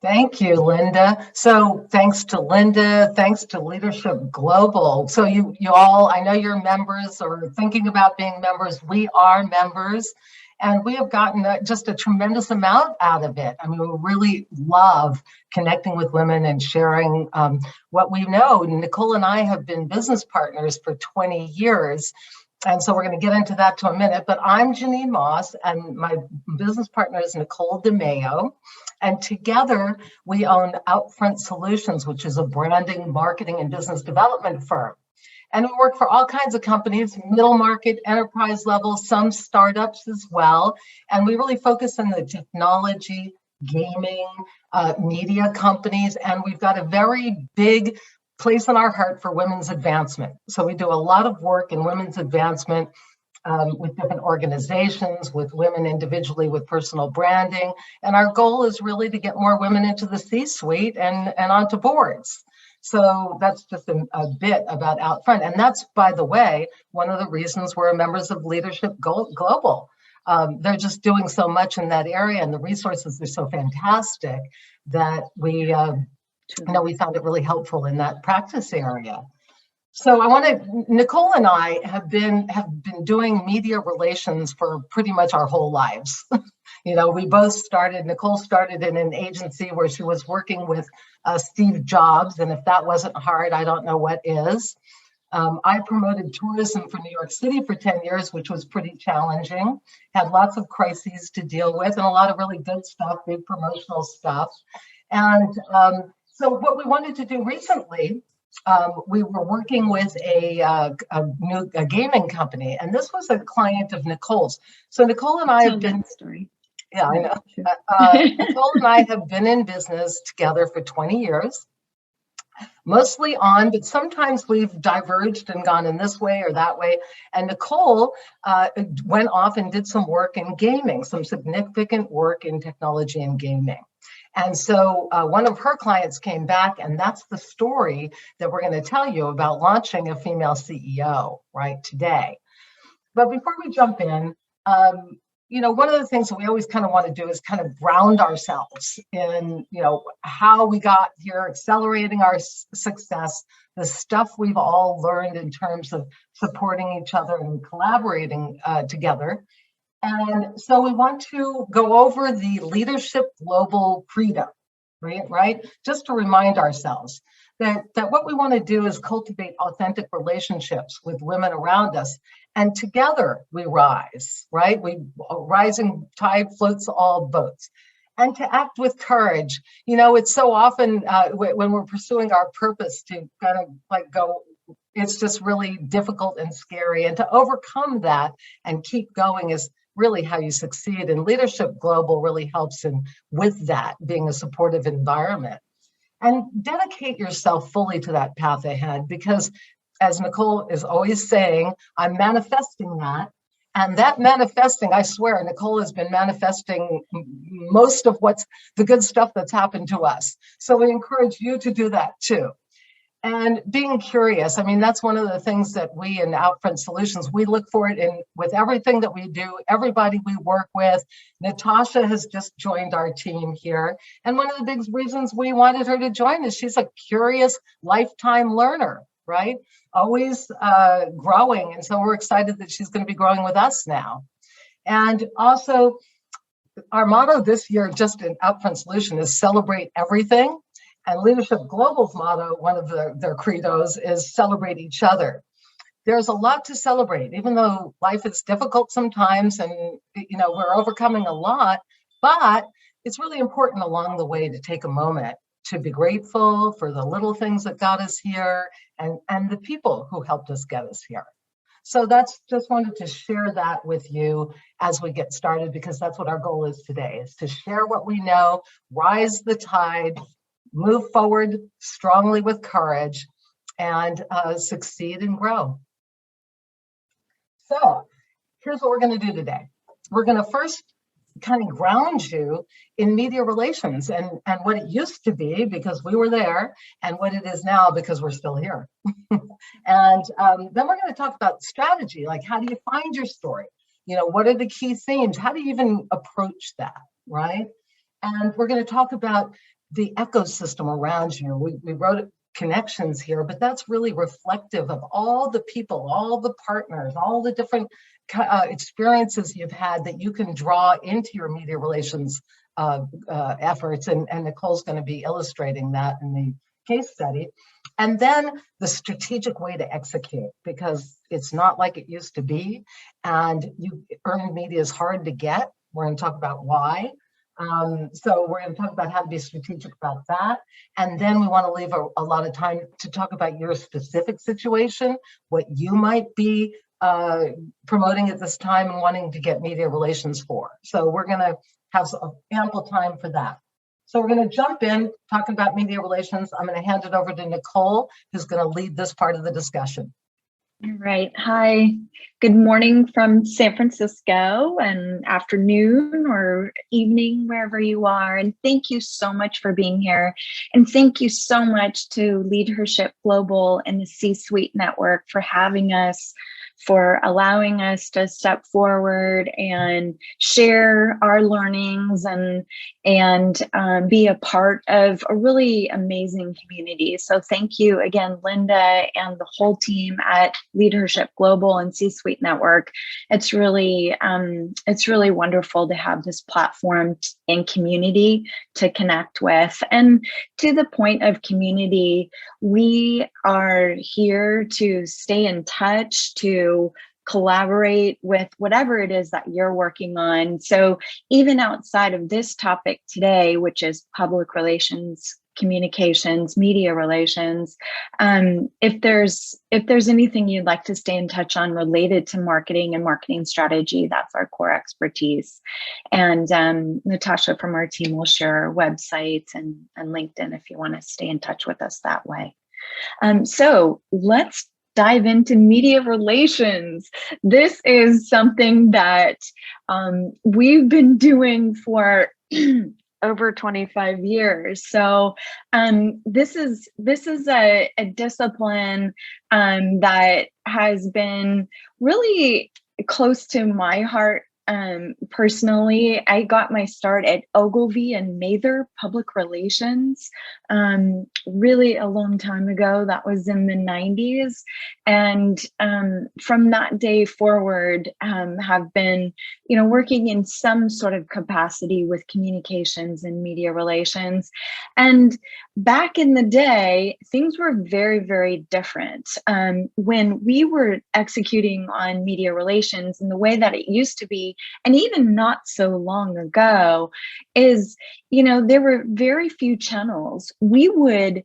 Thank you, Linda. So thanks to Linda, thanks to Leadership Global. So you all, I know you're members or thinking about being members. We are members, and we have gotten just a tremendous amount out of it. I mean, we really love connecting with women and sharing what we know. Nicole and I have been business partners for 20 years. And so we're going to get into that to a minute, but I'm Jeanine Moss and my business partner is Nicole DeMeo. And together we own Outfront Solutions, which is a branding, marketing, and business development firm. And we work for all kinds of companies, middle market, enterprise level, some startups as well. And we really focus on the technology, gaming, media companies. And we've got a very big place in our heart for women's advancement. So we do a lot of work in women's advancement with different organizations, with women individually, with personal branding. And our goal is really to get more women into the C-suite and onto boards. So that's just a bit about Outfront. And that's, by the way, one of the reasons we're members of Leadership Global. They're just doing so much in that area, and the resources are so fantastic that we found it really helpful in that practice area. So Nicole and I have been doing media relations for pretty much our whole lives. We both Nicole started in an agency where she was working with Steve Jobs. And if that wasn't hard, I don't know what is. I promoted tourism for New York City for 10 years, which was pretty challenging. Had lots of crises to deal with and a lot of really good stuff, big promotional stuff. And so what we wanted to do recently, we were working with a gaming company, and this was a client of Nicole's. So Nicole and I have been, story. Yeah, I know. Nicole and I have been in business together for 20 years, mostly on, but sometimes we've diverged and gone in this way or that way. And Nicole went off and did some work in gaming, some significant work in technology and gaming. And so one of her clients came back, and that's the story that we're going to tell you about launching a female CEO right today. But before we jump in, one of the things that we always kind of want to do is kind of ground ourselves in, how we got here, accelerating our success, the stuff we've all learned in terms of supporting each other and collaborating together. And so we want to go over the Leadership Global Credo, right? Just to remind ourselves that what we want to do is cultivate authentic relationships with women around us. And together we rise, right? Rising tide floats all boats. And to act with courage. It's so often when we're pursuing our purpose to kind of go, it's just really difficult and scary. And to overcome that and keep going is really how you succeed. And Leadership Global really helps with that, being a supportive environment. And dedicate yourself fully to that path ahead, because as Nicole is always saying, I'm manifesting that. And that manifesting, I swear, Nicole has been manifesting most of what's the good stuff that's happened to us. So we encourage you to do that too. And being curious, that's one of the things that we in Outfront Solutions, we look for it with everything that we do, everybody we work with. Natasha has just joined our team here. And one of the big reasons we wanted her to join is she's a curious lifetime learner, right? Always growing. And so we're excited that she's going to be growing with us now. And also, our motto this year, just in Outfront Solution, is celebrate everything. And Leadership Global's motto, one of their credos, is celebrate each other. There's a lot to celebrate, even though life is difficult sometimes and we're overcoming a lot, but it's really important along the way to take a moment to be grateful for the little things that got us here and the people who helped us get us here. So just wanted to share that with you as we get started, because that's what our goal is today, is to share what we know, rise the tide, move forward strongly with courage, and succeed and grow. So here's what we're going to do today. We're going to first kind of ground you in media relations and what it used to be, because we were there, and what it is now because we're still here. And then we're going to talk about strategy, like how do you find your story? What are the key themes? How do you even approach that, right? And we're going to talk about the ecosystem around you. We wrote connections here, but that's really reflective of all the people, all the partners, all the different experiences you've had that you can draw into your media relations efforts. And Nicole's going to be illustrating that in the case study. And then the strategic way to execute, because it's not like it used to be. And earned media is hard to get. We're going to talk about why. So we're going to talk about how to be strategic about that. And then we want to leave a lot of time to talk about your specific situation, what you might be promoting at this time and wanting to get media relations for. So we're going to have ample time for that. So we're going to jump in talking about media relations. I'm going to hand it over to Nicole, who's going to lead this part of the discussion. All right. Hi. Good morning from San Francisco, and afternoon or evening, wherever you are. And thank you so much for being here. And thank you so much to Leadership Global and the C-Suite Network for having us, for allowing us to step forward and share our learnings and be a part of a really amazing community. So thank you again, Linda, and the whole team at Leadership Global and C-Suite Network. It's really wonderful to have this platform and community to connect with. And to the point of community, we are here to stay in touch, to collaborate with whatever it is that you're working on. So even outside of this topic today, which is public relations, communications, media relations, if there's anything you'd like to stay in touch on related to marketing and marketing strategy, that's our core expertise. And Natasha from our team will share our websites and LinkedIn if you want to stay in touch with us that way. So let's dive into media relations. This is something that we've been doing for over 25 years. So this is a discipline that has been really close to my heart. Personally, I got my start at Ogilvy and Mather Public Relations really a long time ago. That was in the 90s. And from that day forward, have been, working in some sort of capacity with communications and media relations. And back in the day, things were very, very different. When we were executing on media relations in the way that it used to be, and even not so long ago, is, there were very few channels. We would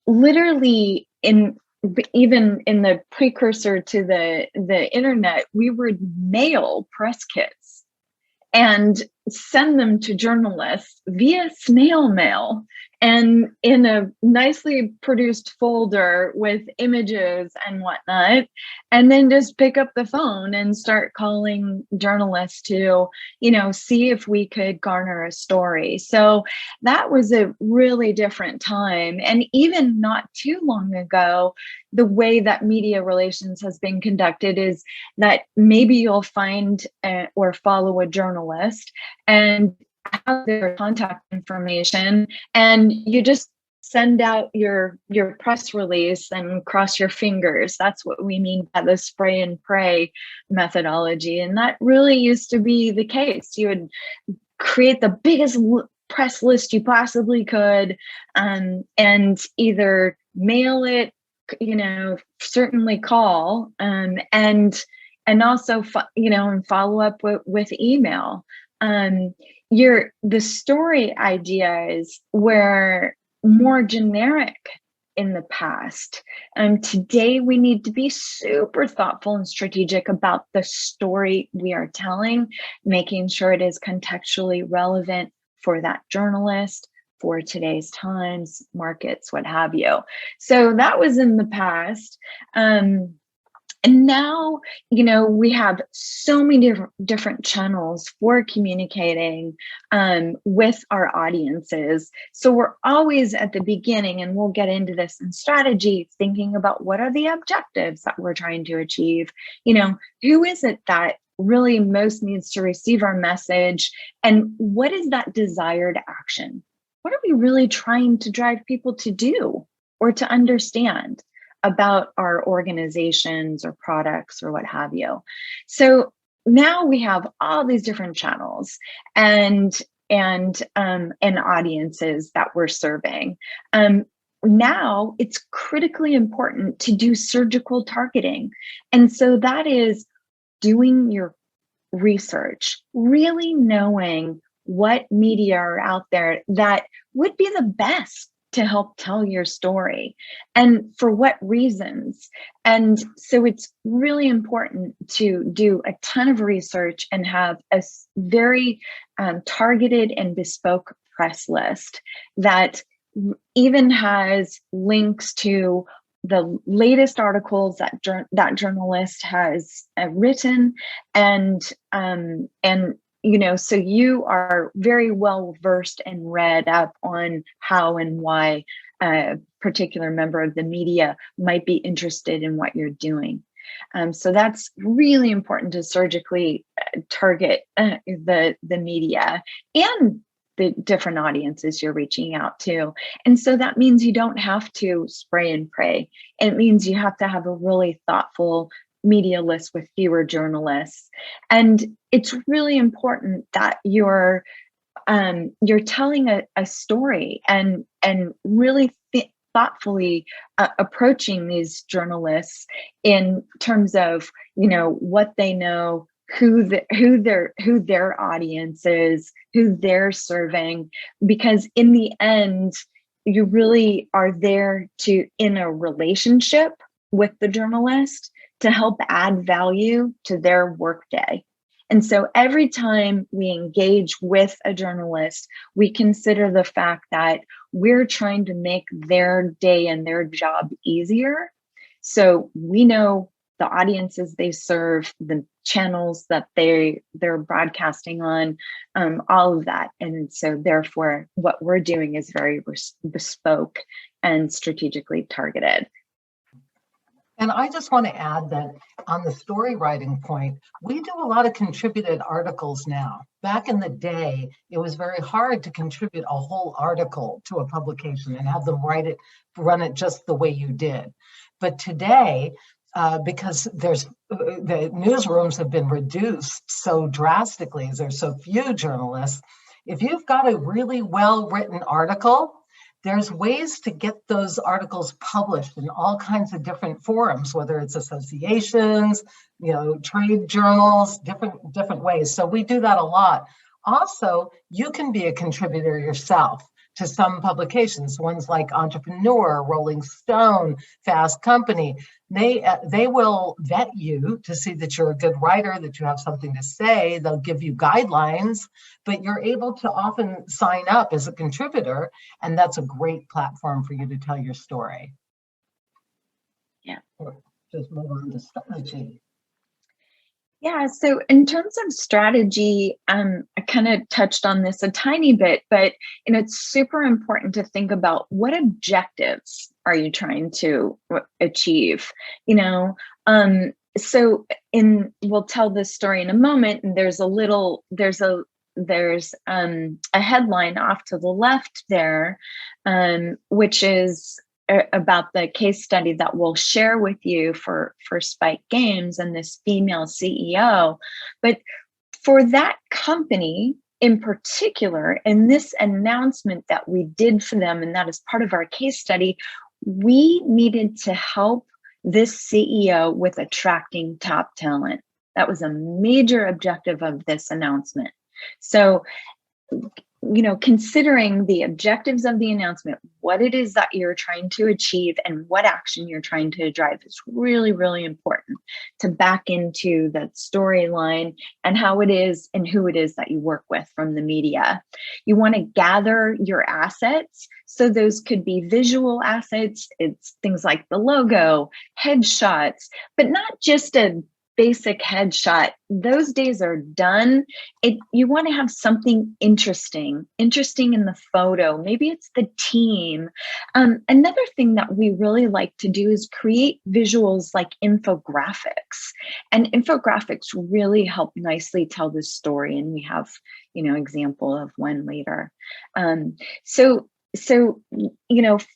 literally, even in the precursor to the internet, we would mail press kits and send them to journalists via snail mail and in a nicely produced folder with images and whatnot, and then just pick up the phone and start calling journalists to, see if we could garner a story. So that was a really different time. And even not too long ago, the way that media relations has been conducted is that maybe you'll find or follow a journalist and have their contact information, and you just send out your press release and cross your fingers. That's what we mean by the spray and pray methodology. And that really used to be the case. You would create the biggest press list you possibly could, and either mail it, certainly call, and also, and follow up with email. The story ideas were more generic in the past. Today, we need to be super thoughtful and strategic about the story we are telling, making sure it is contextually relevant for that journalist, for today's times, markets, what have you. So that was in the past. And now, we have so many different channels for communicating with our audiences. So we're always at the beginning, and we'll get into this in strategy, thinking about what are the objectives that we're trying to achieve. Who is it that really most needs to receive our message, and what is that desired action? what are we really trying to drive people to do or to understand about our organizations or products or what have you? So now we have all these different channels and audiences that we're serving. Now it's critically important to do surgical targeting. And so that is doing your research, really knowing what media are out there that would be the best to help tell your story and for what reasons. And so it's really important to do a ton of research and have a very targeted and bespoke press list that even has links to the latest articles that that journalist has written, and so you are very well versed and read up on how and why a particular member of the media might be interested in what you're doing. So that's really important to surgically target the media and the different audiences you're reaching out to. And so that means you don't have to spray and pray. It means you have to have a really thoughtful media list with fewer journalists. And it's really important that you're telling a story and really thoughtfully approaching these journalists in terms of what they know, who their audience is, who they're serving, because in the end, you really are there in a relationship with the journalist to help add value to their workday. And so every time we engage with a journalist, we consider the fact that we're trying to make their day and their job easier. So we know the audiences they serve, the channels that they're broadcasting on, all of that. And so therefore, what we're doing is very bespoke and strategically targeted. And I just want to add that on the story writing point, we do a lot of contributed articles now. Back in the day, it was very hard to contribute a whole article to a publication and have them run it just the way you did. But today, because the newsrooms have been reduced so drastically, as there's so few journalists, if you've got a really well-written article, there's ways to get those articles published in all kinds of different forums, whether it's associations, trade journals, different ways. So we do that a lot. Also, you can be a contributor yourself to some publications, ones like Entrepreneur, Rolling Stone, Fast Company. They will vet you to see that you're a good writer, that you have something to say. They'll give you guidelines, but you're able to often sign up as a contributor, and that's a great platform for you to tell your story. Yeah. Just move on to strategy. Yeah, so in terms of strategy, I kind of touched on this a tiny bit, but it's super important to think about what objectives are you trying to achieve. So we'll tell this story in a moment, and there's a headline off to the left there, which is about the case study that we'll share with you for Spike Games and this female CEO. But for that company in particular, in this announcement that we did for them, and that is part of our case study, we needed to help this CEO with attracting top talent. That was a major objective of this announcement. So, considering the objectives of the announcement, what it is that you're trying to achieve and what action you're trying to drive is really, really important to back into that storyline and how it is and who it is that you work with from the media. You want to gather your assets. So those could be visual assets. It's things like the logo, headshots, but not just a basic headshot, those days are done. You want to have something interesting in the photo. Maybe it's the team. Another thing that we really like to do is create visuals like infographics. And infographics really help nicely tell the story. And we have, example of one later. So,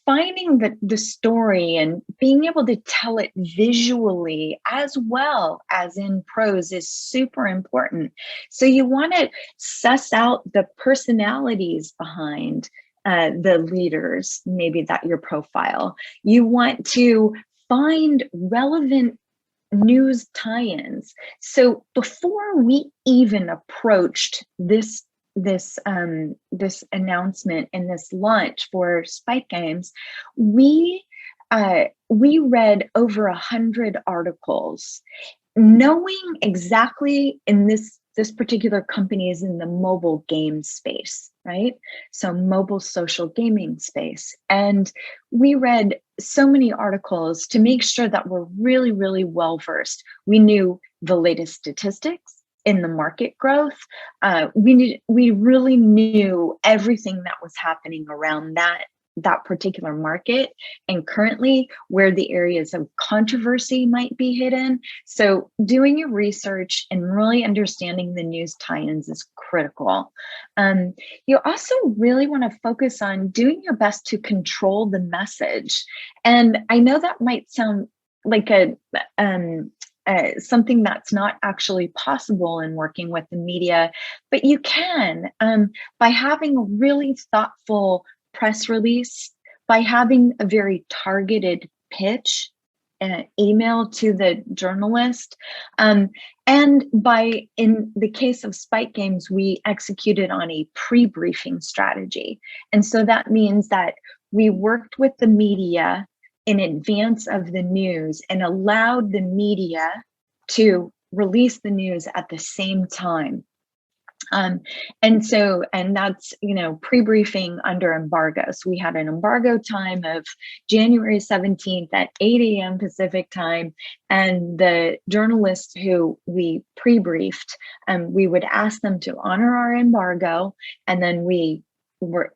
finding the story and being able to tell it visually as well as in prose is super important. So you want to suss out the personalities behind the leaders, maybe that your profile. You want to find relevant news tie-ins. So before we even approached this announcement and this launch for Spike Games, we read over 100 articles, knowing exactly in this particular company is in the mobile game space, right? So mobile social gaming space. And we read so many articles to make sure that we're really, really well versed. We knew the latest statistics in the market growth. We really knew everything that was happening around that particular market, and currently where the areas of controversy might be hidden. So doing your research and really understanding the news tie-ins is critical. You also really want to focus on doing your best to control the message. And I know that might sound like something that's not actually possible in working with the media, but you can by having a really thoughtful press release, by having a very targeted pitch, email to the journalist, and by, in the case of Spike Games, we executed on a pre-briefing strategy. And so that means that we worked with the media in advance of the news and allowed the media to release the news at the same time. And that's, pre-briefing under embargo. So we had an embargo time of January 17th at 8 a.m. Pacific time. And the journalists who we pre-briefed, we would ask them to honor our embargo, and then we were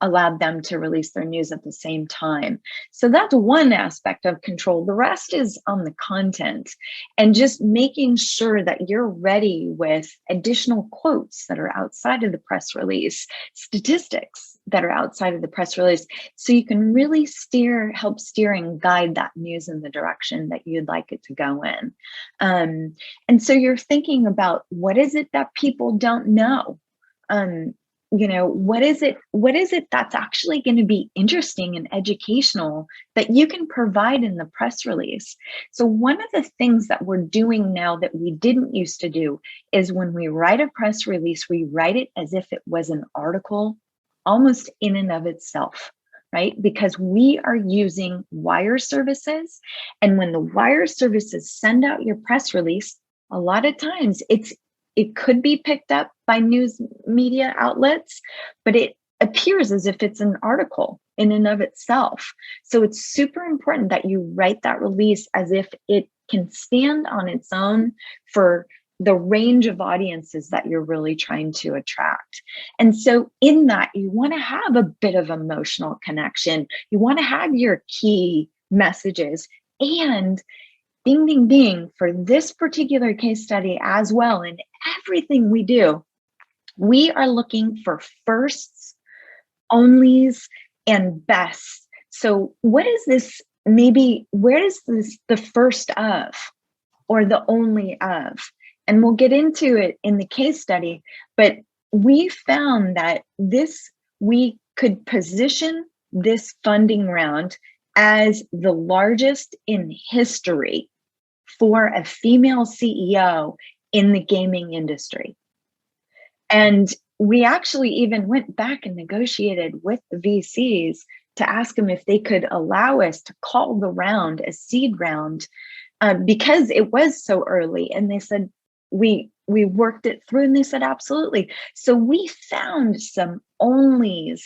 allowed them to release their news at the same time. So that's one aspect of control. The rest is on the content and just making sure that you're ready with additional quotes that are outside of the press release, statistics that are outside of the press release, so you can really help steer and guide that news in the direction that you'd like it to go in. And so you're thinking about, what is it that people don't know? What is it that's actually going to be interesting and educational that you can provide in the press release? So one of the things that we're doing now that we didn't used to do is, when we write a press release, we write it as if it was an article almost in and of itself, right? Because we are using wire services. And when the wire services send out your press release, a lot of times it could be picked up by news media outlets, but it appears as if it's an article in and of itself. So it's super important that you write that release as if it can stand on its own for the range of audiences that you're really trying to attract. And so in that, you want to have a bit of emotional connection. You want to have your key messages, and ding, ding, ding, for this particular case study as well, in everything we do, we are looking for firsts, onlys, and bests. So what is this? Maybe where is this the first of or the only of? And we'll get into it in the case study, but we found that we could position this funding round as the largest in history for a female CEO in the gaming industry. And we actually even went back and negotiated with the VCs to ask them if they could allow us to call the round a seed round, because it was so early. And they said, we worked it through, and they said, absolutely. So we found some onlys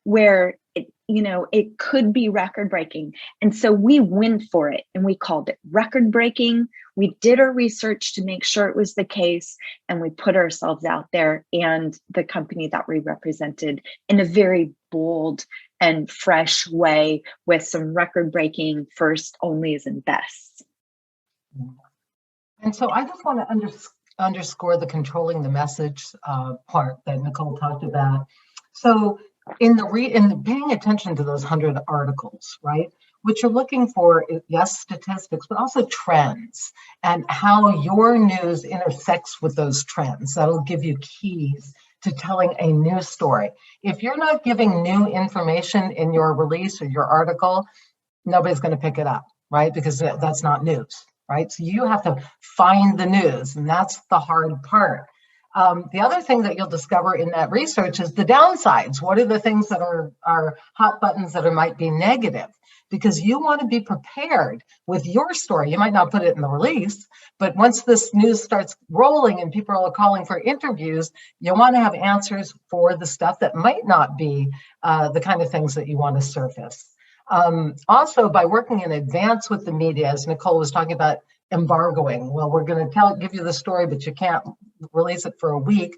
where it could be record breaking. And so we went for it and we called it record breaking. We did our research to make sure it was the case, and we put ourselves out there and the company that we represented in a very bold and fresh way with some record breaking first, onlys, and bests. And so I just want to underscore the controlling the message part that Nicole talked about. So in the paying attention to those 100 articles, right? What you're looking for is, yes, statistics, but also trends and how your news intersects with those trends. That'll give you keys to telling a new story. If you're not giving new information in your release or your article, nobody's going to pick it up, right? Because that's not news, right? So you have to find the news, and that's the hard part. The other thing that you'll discover in that research is the downsides. What are the things that are hot buttons that might be negative? Because you want to be prepared with your story. You might not put it in the release, but once this news starts rolling and people are calling for interviews, you want to have answers for the stuff that might not be the kind of things that you want to surface. Also, by working in advance with the media, as Nicole was talking about, embargoing. Well, we're going to give you the story, but you can't release it for a week.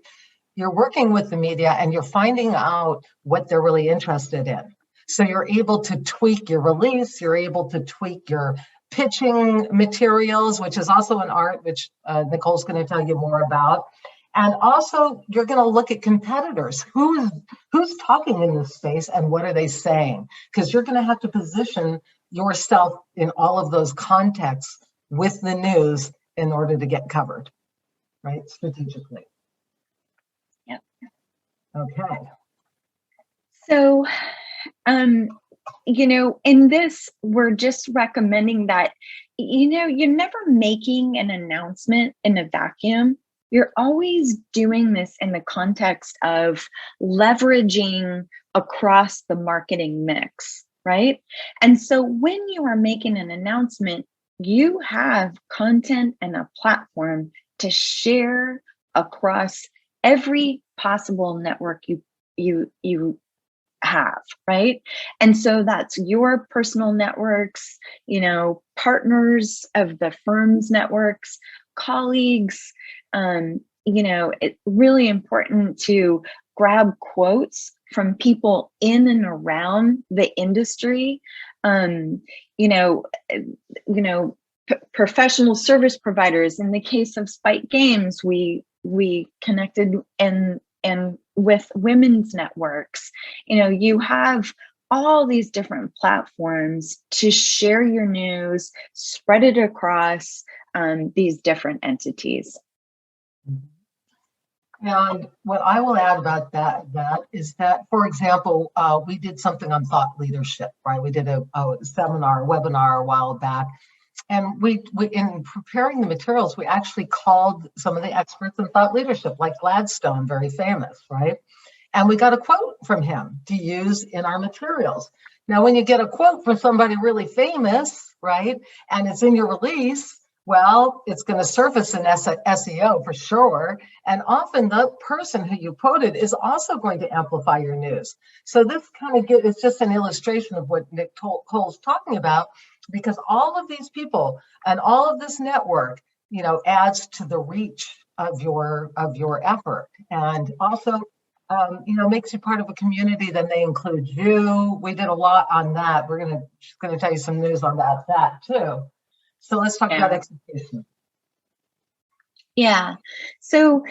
You're working with the media and you're finding out what they're really interested in. So you're able to tweak your release, you're able to tweak your pitching materials, which is also an art, which Nicole's going to tell you more about. And also, you're going to look at competitors. Who's talking in this space and what are they saying? Because you're going to have to position yourself in all of those contexts with the news in order to get covered, right? Strategically. Yep. Okay. So, in this, we're just recommending that, you're never making an announcement in a vacuum. You're always doing this in the context of leveraging across the marketing mix, right? And so when you are making an announcement, you have content and a platform to share across every possible network you have, right? And so that's your personal networks, partners of the firm's networks, colleagues. It's really important to grab quotes from people in and around the industry. Professional service providers. In the case of Spike Games, we connected and with women's networks. You have all these different platforms to share your news, spread it across these different entities. And what I will add about that is that, for example, we did something on thought leadership, right? We did a webinar a while back. And we in preparing the materials, we actually called some of the experts in thought leadership, like Gladstone, very famous, right? And we got a quote from him to use in our materials. Now, when you get a quote from somebody really famous, right, and it's in your release, well, it's going to surface in SEO for sure. And often the person who you quoted is also going to amplify your news. So this kind of it's just an illustration of what Nicole's talking about, because all of these people and all of this network, adds to the reach of your effort, and also, makes you part of a community. Then they include you. We did a lot on that. She's going to tell you some news on that too. So let's talk about execution. Yeah. So,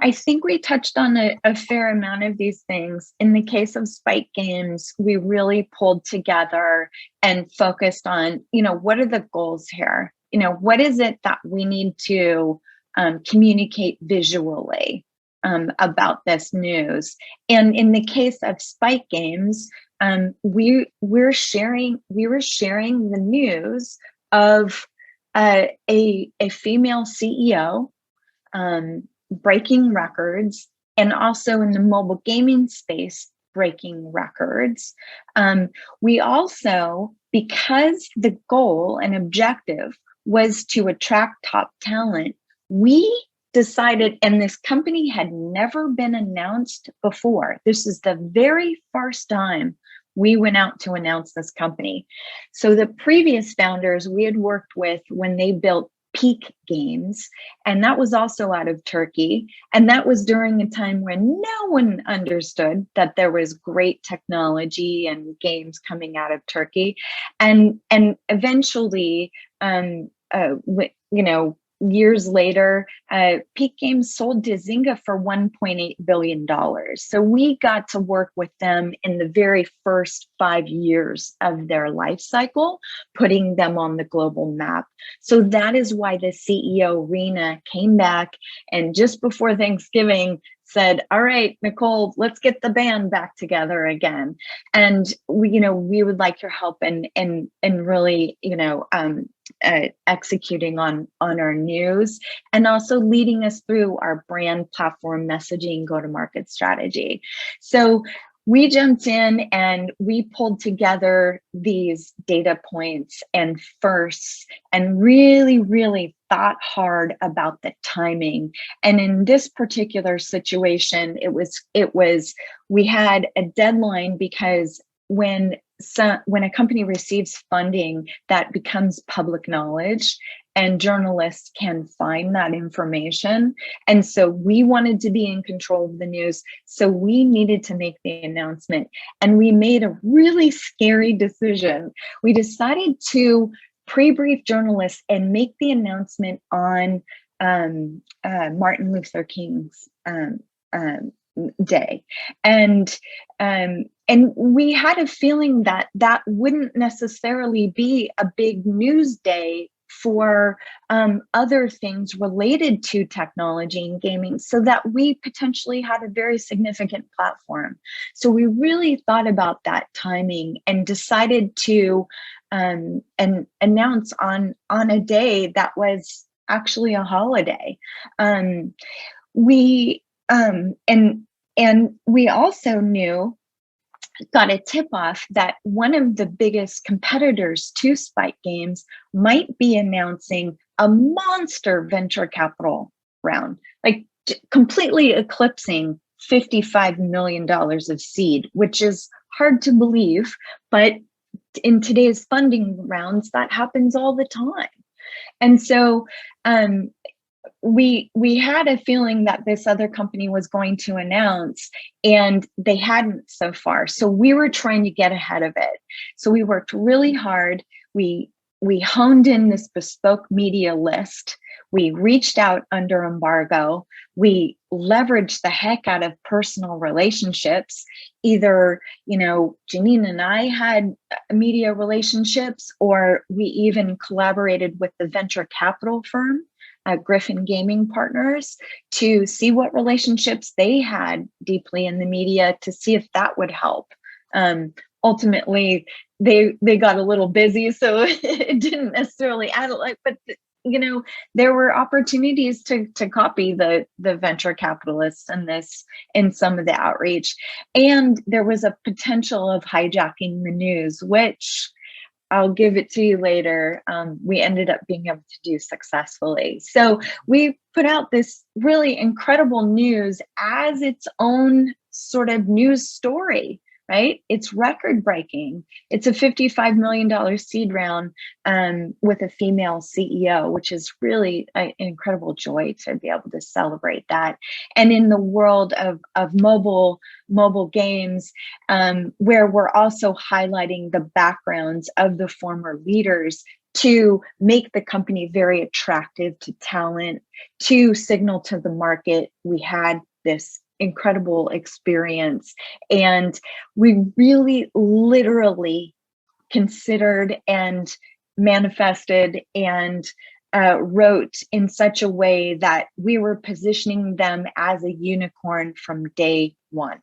I think we touched on a fair amount of these things. In the case of Spike Games, we really pulled together and focused on, what are the goals here? What is it that we need to communicate visually about this news? And in the case of Spike Games, we were sharing the news of a female CEO breaking records, and also in the mobile gaming space breaking records. We also, because the goal and objective was to attract top talent, we decided, and this company had never been announced before. This is the very first time we went out to announce this company. So the previous founders we had worked with when they built Peak Games, and that was also out of Turkey. And that was during a time when no one understood that there was great technology and games coming out of Turkey. And eventually, years later, Peak Games sold to Zynga for $1.8 billion. So we got to work with them in the very first 5 years of their life cycle, putting them on the global map. So that is why the CEO, Rena, came back and just before Thanksgiving said, all right, Nicole, let's get the band back together again. And we would like your help in really, executing on our news and also leading us through our brand platform messaging go-to-market strategy. So we jumped in and we pulled together these data points and firsts and really, really thought hard about the timing. And in this particular situation, we had a deadline because when a company receives funding, that becomes public knowledge and journalists can find that information. And so we wanted to be in control of the news. So we needed to make the announcement. And we made a really scary decision. We decided to pre-brief journalists and make the announcement on Martin Luther King's day. And we had a feeling that that wouldn't necessarily be a big news day for other things related to technology and gaming, so that we potentially had a very significant platform. So we really thought about that timing and decided to announce on a day that was actually a holiday. We also got a tip off that one of the biggest competitors to Spike Games might be announcing a monster venture capital round, like completely eclipsing $55 million of seed, which is hard to believe, but in today's funding rounds, that happens all the time. And so we had a feeling that this other company was going to announce, and they hadn't so far. So we were trying to get ahead of it. So we worked really hard. We honed in this bespoke media list. We reached out under embargo. We leveraged the heck out of personal relationships. Either, Jeanine and I had media relationships, or we even collaborated with the venture capital firm, Griffin Gaming Partners, to see what relationships they had deeply in the media to see if that would help. Ultimately, they got a little busy, so it didn't necessarily add a lot, but there were opportunities to copy the venture capitalists in some of the outreach. And there was a potential of hijacking the news, which I'll give it to you later. We ended up being able to do successfully. So we put out this really incredible news as its own sort of news story, right? It's record breaking. It's a $55 million seed round with a female CEO, which is really an incredible joy to be able to celebrate that. And in the world of mobile games, where we're also highlighting the backgrounds of the former leaders to make the company very attractive to talent, to signal to the market we had this incredible experience. And we really literally considered and manifested and wrote in such a way that we were positioning them as a unicorn from day one.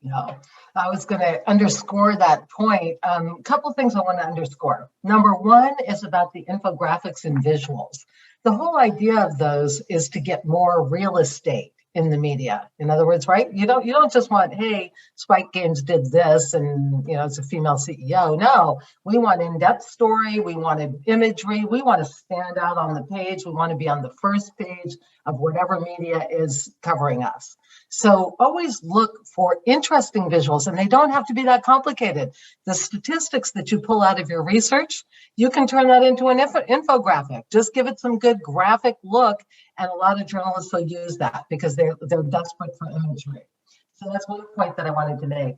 Yeah, I was going to underscore that point. A couple things I want to underscore. Number one is about the infographics and visuals. The whole idea of those is to get more real estate in the media. In other words, right? You don't just want, hey, Spike Games did this and it's a female CEO. No, we want in-depth story. We wanted imagery. We want to stand out on the page. We want to be on the first page of whatever media is covering us. So always look for interesting visuals, and they don't have to be that complicated. The statistics that you pull out of your research, you can turn that into an infographic. Just give it some good graphic look, and a lot of journalists will use that because they're desperate for imagery. So that's one point that I wanted to make.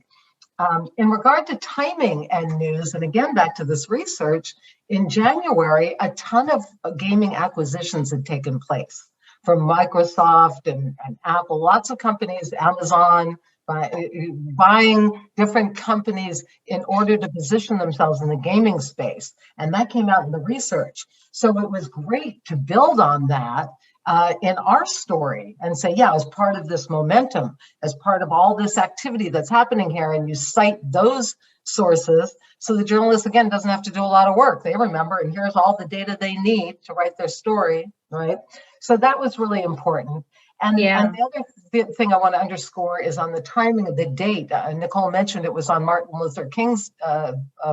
In regard to timing and news, and again, back to this research, in January, a ton of gaming acquisitions had taken place from Microsoft and Apple, lots of companies, Amazon, buying different companies in order to position themselves in the gaming space. And that came out in the research. So it was great to build on that in our story and say, yeah, as part of this momentum, as part of all this activity that's happening here, and you cite those sources, so the journalist, again, doesn't have to do a lot of work. They remember, and here's all the data they need to write their story, right? So that was really important. And the other thing I want to underscore is on the timing of the date. Nicole mentioned it was on Martin Luther King's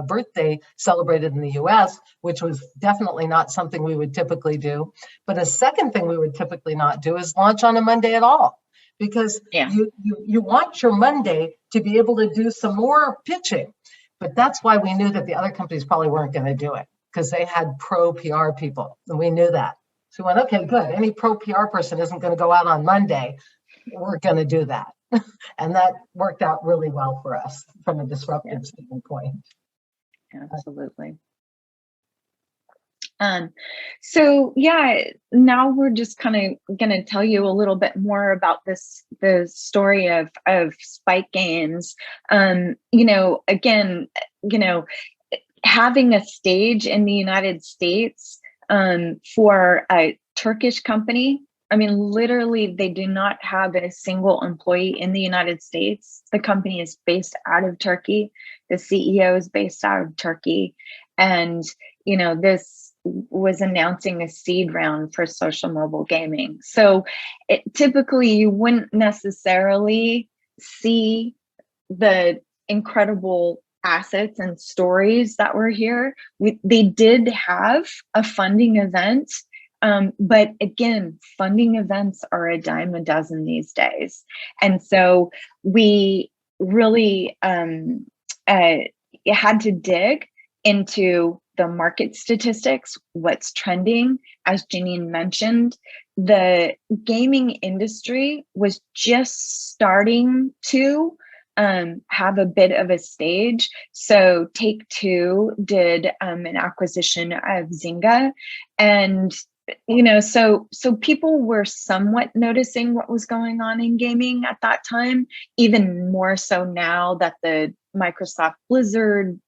birthday celebrated in the US, which was definitely not something we would typically do. But a second thing we would typically not do is launch on a Monday at all, because you want your Monday to be able to do some more pitching. But that's why we knew that the other companies probably weren't going to do it, because they had pro PR people, and we knew that. So we went, okay, good. Any pro PR person isn't going to go out on Monday. We're going to do that. And that worked out really well for us from a disruptive standpoint. Absolutely. So now we're just kind of going to tell you a little bit more about the story of Spike Games. Again, having a stage in the United States for a Turkish company. I mean, literally, they do not have a single employee in the United States. The company is based out of Turkey. The CEO is based out of Turkey. And, this was announcing a seed round for social mobile gaming. So typically, you wouldn't necessarily see the incredible assets and stories that were here. They did have a funding event, but again, funding events are a dime a dozen these days. And so we really had to dig into the market statistics, what's trending. As Jeanine mentioned, the gaming industry was just starting to have a bit of a stage. So Take-Two did an acquisition of Zynga, and so people were somewhat noticing what was going on in gaming at that time, even more so now that the Microsoft Blizzard,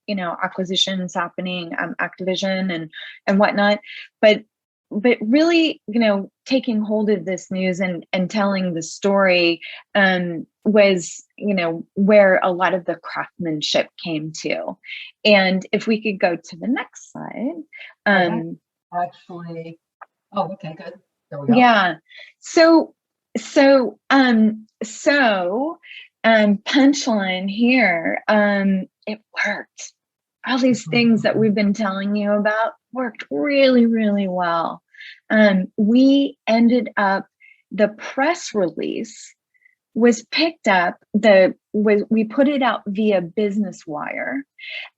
acquisitions happening, Activision and whatnot. But really, taking hold of this news and telling the story was, where a lot of the craftsmanship came to. And if we could go to the next slide. Okay, good. There we go. Yeah. So punchline here, it worked. All these things that we've been telling you about worked really, really well. We ended up, the press release was picked up, we put it out via Business Wire,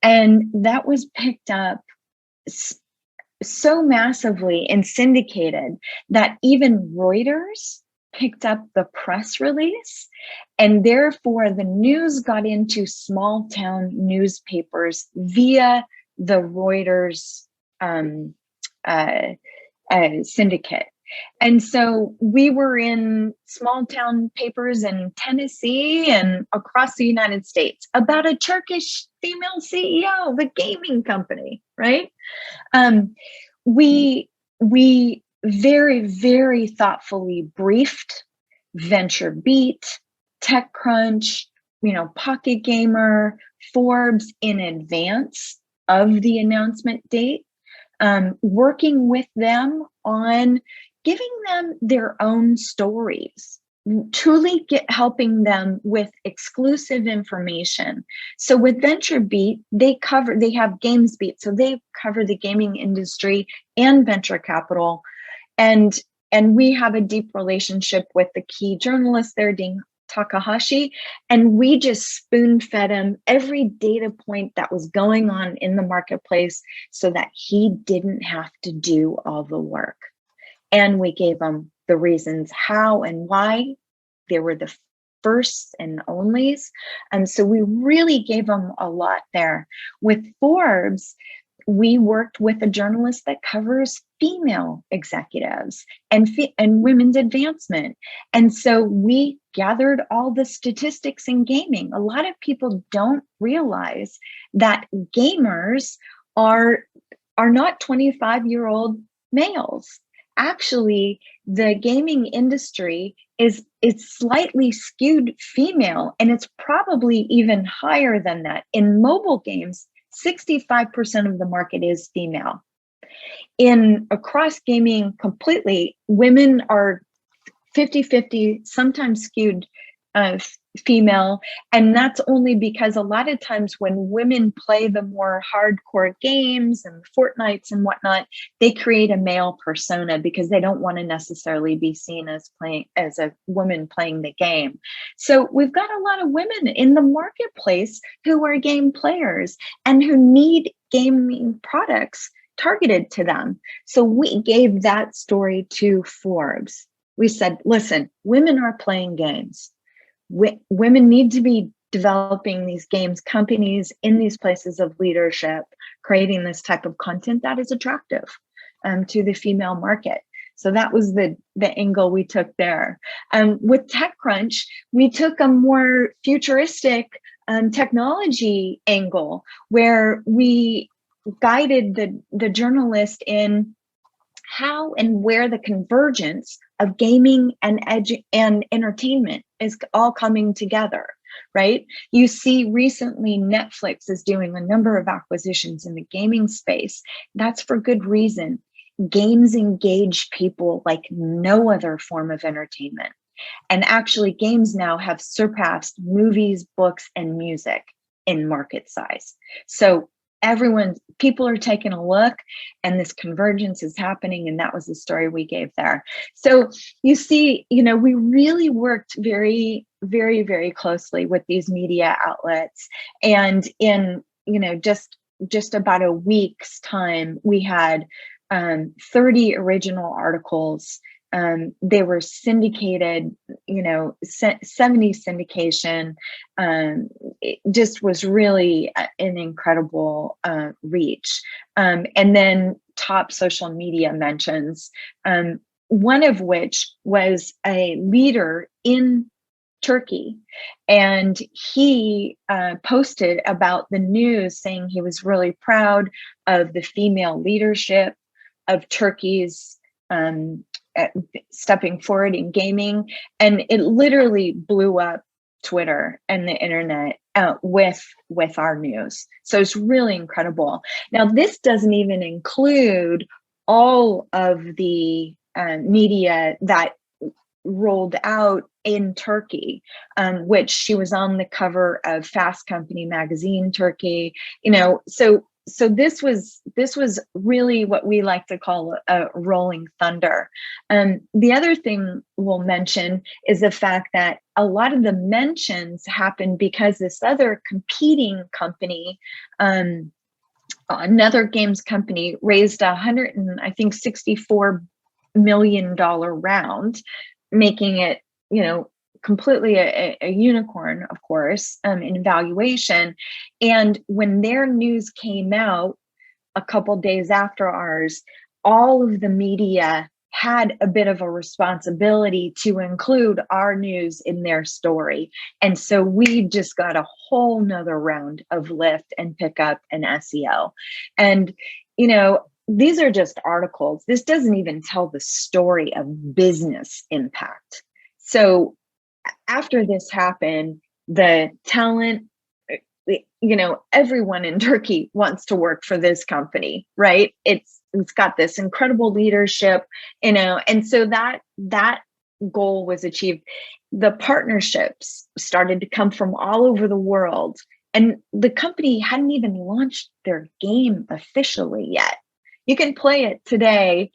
and that was picked up so massively and syndicated that even Reuters picked up the press release, and therefore the news got into small town newspapers via the Reuters syndicate. And so we were in small town papers in Tennessee and across the United States about a Turkish female CEO of a gaming company, right? We very, very thoughtfully briefed VentureBeat, TechCrunch, Pocket Gamer, Forbes in advance of the announcement date, working with them on giving them their own stories truly helping them with exclusive information. So with VentureBeat, they have GamesBeat, so they cover the gaming industry and venture capital. And we have a deep relationship with the key journalist there, Dean Takahashi, and we just spoon-fed him every data point that was going on in the marketplace so that he didn't have to do all the work. And we gave him the reasons how and why. They were the firsts and onlys. And so we really gave them a lot there. With Forbes, we worked with a journalist that covers female executives and women's advancement. And so we gathered all the statistics in gaming. A lot of people don't realize that gamers are not 25-year-old males. Actually, the gaming industry is slightly skewed female, and it's probably even higher than that. In mobile games, 65% of the market is female. Across gaming completely, women are 50-50, sometimes skewed female. And that's only because a lot of times when women play the more hardcore games and Fortnites and whatnot, they create a male persona because they don't want to necessarily be seen as a woman playing the game. So we've got a lot of women in the marketplace who are game players and who need gaming products targeted to them. So we gave that story to Forbes. We said, listen, women are playing games. Women need to be developing these games companies in these places of leadership, creating this type of content that is attractive to the female market. So that was the angle we took there. With TechCrunch, we took a more futuristic technology angle where we guided the journalist in how and where the convergence of gaming and entertainment is all coming together, right? You see recently Netflix is doing a number of acquisitions in the gaming space. That's for good reason. Games engage people like no other form of entertainment. And actually games now have surpassed movies, books, and music in market size. So people are taking a look and this convergence is happening. And that was the story we gave there. So you see, we really worked very, very, very closely with these media outlets. And in, just about a week's time, we had 30 original articles. They were syndicated, 70 syndication. It just was really an incredible reach. And then top social media mentions, one of which was a leader in Turkey. And he posted about the news saying he was really proud of the female leadership of Turkey's stepping forward in gaming, and it literally blew up Twitter and the internet with our news. So it's really incredible. Now, this doesn't even include all of the media that rolled out in Turkey, which she was on the cover of Fast Company magazine, Turkey. So this was really what we like to call a rolling thunder. The other thing we'll mention is the fact that a lot of the mentions happened because this other competing company, another games company, raised $164 million round, making it, completely a unicorn, of course, in valuation. And when their news came out a couple days after ours, all of the media had a bit of a responsibility to include our news in their story. And so we just got a whole nother round of lift and pickup and SEO. And, these are just articles. This doesn't even tell the story of business impact. So after this happened, the talent, everyone in Turkey wants to work for this company, right? It's got this incredible leadership, and so that goal was achieved, the partnerships started to come from all over the world. And the company hadn't even launched their game officially yet. You can play it today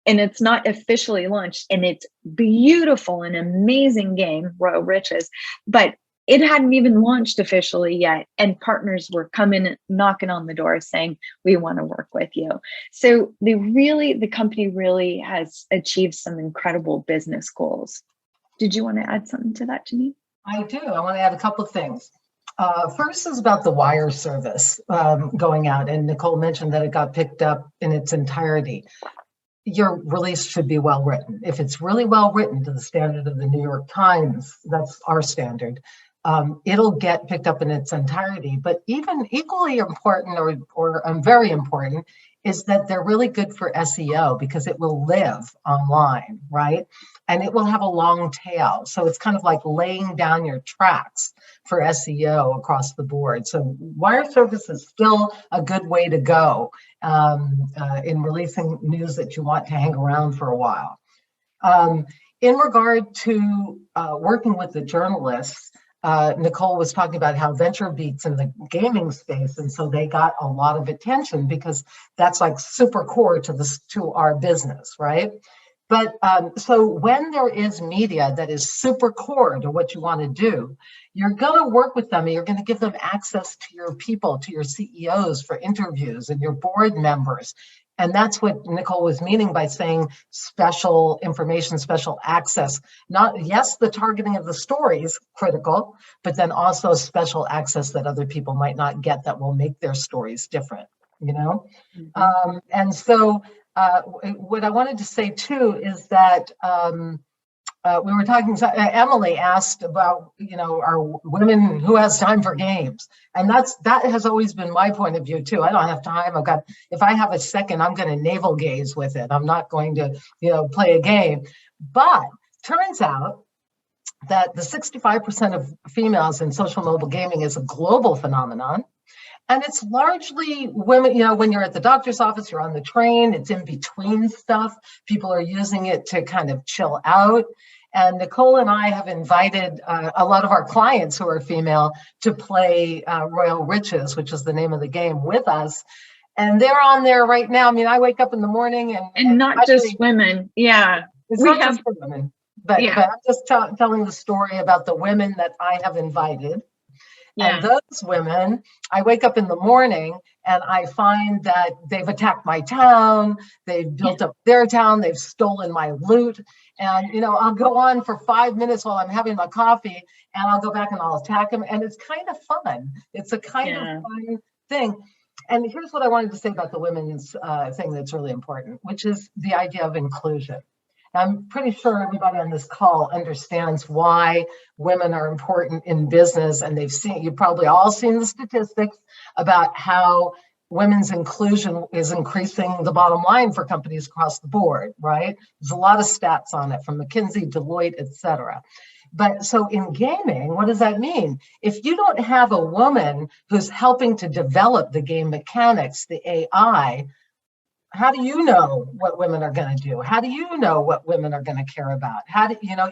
and it's not officially launched, and it's beautiful, an amazing game, Royal Riches, but it hadn't even launched officially yet. And partners were coming, knocking on the door saying, we want to work with you. So the company really has achieved some incredible business goals. Did you want to add something to that, Jeanine? I do. I want to add a couple of things. First is about the wire service going out. And Nicole mentioned that it got picked up in its entirety. Your release should be well written. If it's really well written to the standard of the New York Times, that's our standard, it'll get picked up in its entirety. But even equally important or very important is that they're really good for SEO because it will live online, right? And it will have a long tail. So it's kind of like laying down your tracks for SEO across the board. So wire service is still a good way to go in releasing news that you want to hang around for a while. In regard to working with the journalists, Nicole was talking about how venture beats in the gaming space, and so they got a lot of attention because that's like super core to our business, right? But so when there is media that is super core to what you want to do, you're going to work with them and you're going to give them access to your people, to your CEOs for interviews and your board members. And that's what Nicole was meaning by saying special information, special access. Yes, the targeting of the story is critical, but then also special access that other people might not get that will make their stories different, you know? Mm-hmm. And so what I wanted to say too is that we were talking, Emily asked about, are women, who has time for games? And that has always been my point of view too. I don't have time. If I have a second, I'm going to navel gaze with it. I'm not going to, play a game. But turns out that the 65% of females in social mobile gaming is a global phenomenon. And it's largely women, when you're at the doctor's office, you're on the train, it's in between stuff. People are using it to kind of chill out. And Nicole and I have invited a lot of our clients who are female to play Royal Riches, which is the name of the game, with us. And they're on there right now. I mean, I wake up in the morning and not just women. Yeah. It's not just for women, but I'm just telling the story about the women that I have invited. Yeah. And those women, I wake up in the morning and I find that they've attacked my town, they've built up their town, they've stolen my loot. And, I'll go on for 5 minutes while I'm having my coffee and I'll go back and I'll attack them. And it's kind of fun. It's a kind of fun thing. And here's what I wanted to say about the women's thing that's really important, which is the idea of inclusion. I'm pretty sure everybody on this call understands why women are important in business, and you've probably all seen the statistics about how women's inclusion is increasing the bottom line for companies across the board, right? There's a lot of stats on it from McKinsey, Deloitte, et cetera. But so in gaming, what does that mean? If you don't have a woman who's helping to develop the game mechanics, the AI, how do you know what women are going to do? How do you know what women are going to care about?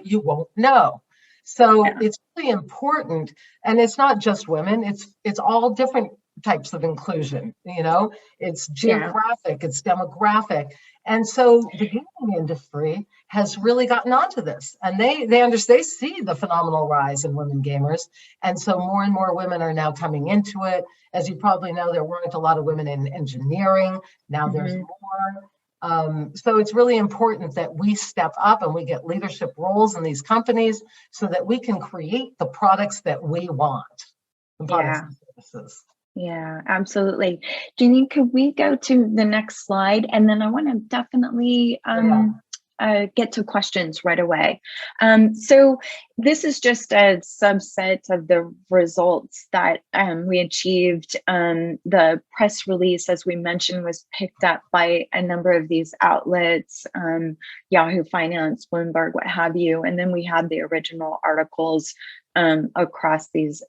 You won't know. So it's really important. And it's not just women, it's all different types of inclusion. It's geographic, it's demographic. And so the gaming industry has really gotten onto this, and they see the phenomenal rise in women gamers. And so more and more women are now coming into it. As you probably know, there weren't a lot of women in engineering. Now there's more. So it's really important that we step up and we get leadership roles in these companies so that we can create the products that we want. The products and services. Yeah, absolutely. Jeanine, could we go to the next slide? And then I want to definitely get to questions right away. So this is just a subset of the results that we achieved. The press release, as we mentioned, was picked up by a number of these outlets, Yahoo Finance, Bloomberg, what have you. And then we had the original articles across these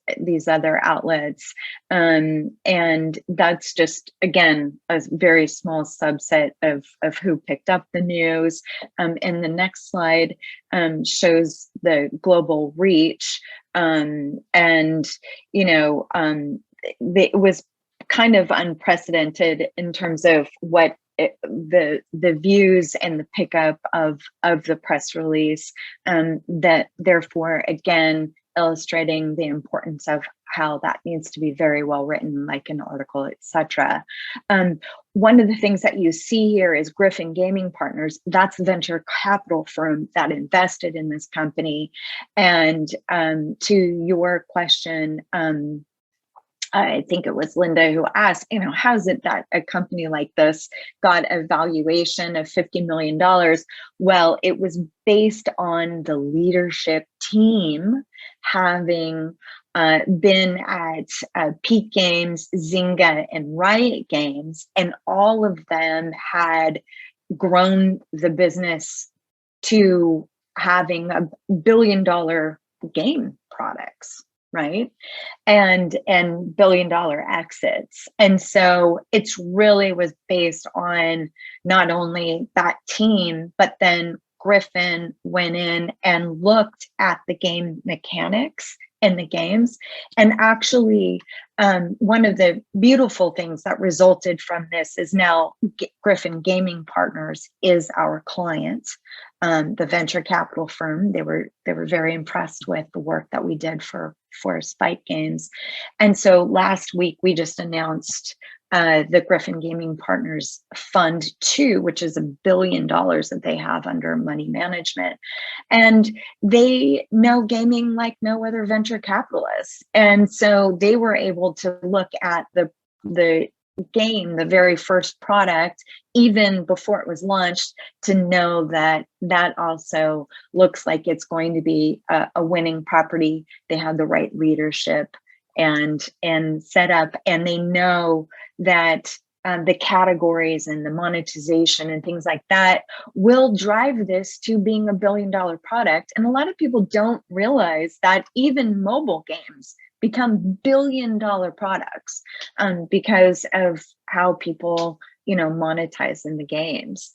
other outlets. And that's just, again, a very small subset of who picked up the news. In the next slide, shows the global reach. And, you know, it was kind of unprecedented in terms of what the views and the pickup of the press release, that therefore, again, illustrating the importance of how that needs to be very well written, like an article, etc. One of the things that you see here is Griffin Gaming Partners. That's the venture capital firm that invested in this company. And to your question, I think it was Linda who asked, you know, how is it that a company like this got a valuation of $50 million? Well, it was based on the leadership team having been at Peak Games, Zynga, and Riot Games, and all of them had grown the business to having $1 billion game products, right? And $1 billion exits. And so it's really was based on not only that team, but then Griffin went in and looked at the game mechanics in the games. And actually, one of the beautiful things that resulted from this is now Griffin Gaming Partners is our client, the venture capital firm. They were very impressed with the work that we did for Spike Games. And so last week, we just announced the Griffin Gaming Partners Fund 2, which is $1 billion that they have under money management. And they know gaming like no other venture capitalists. And so they were able to look at the game, the very first product, even before it was launched, to know that that also looks like it's going to be a winning property. They have the right leadership and set up, and they know that the categories and the monetization and things like that will drive this to being $1 billion product. And a lot of people don't realize that even mobile games become $1 billion products because of how people, you know, monetize in the games.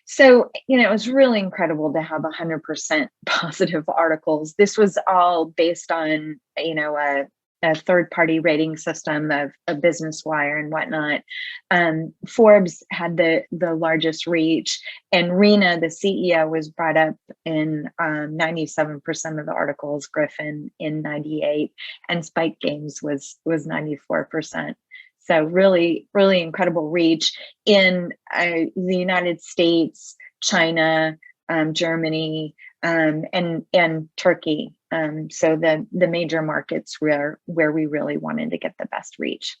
So, you know, it was really incredible to have 100% positive articles. This was all based on, you know, a third-party rating system of a Business Wire and whatnot. Forbes had the largest reach, and Rena, the CEO, was brought up in 97% of the articles, Griffin in 98, and Spike Games was 94%. So really, really incredible reach in the United States, China, Germany, and Turkey. So the major markets where we really wanted to get the best reach.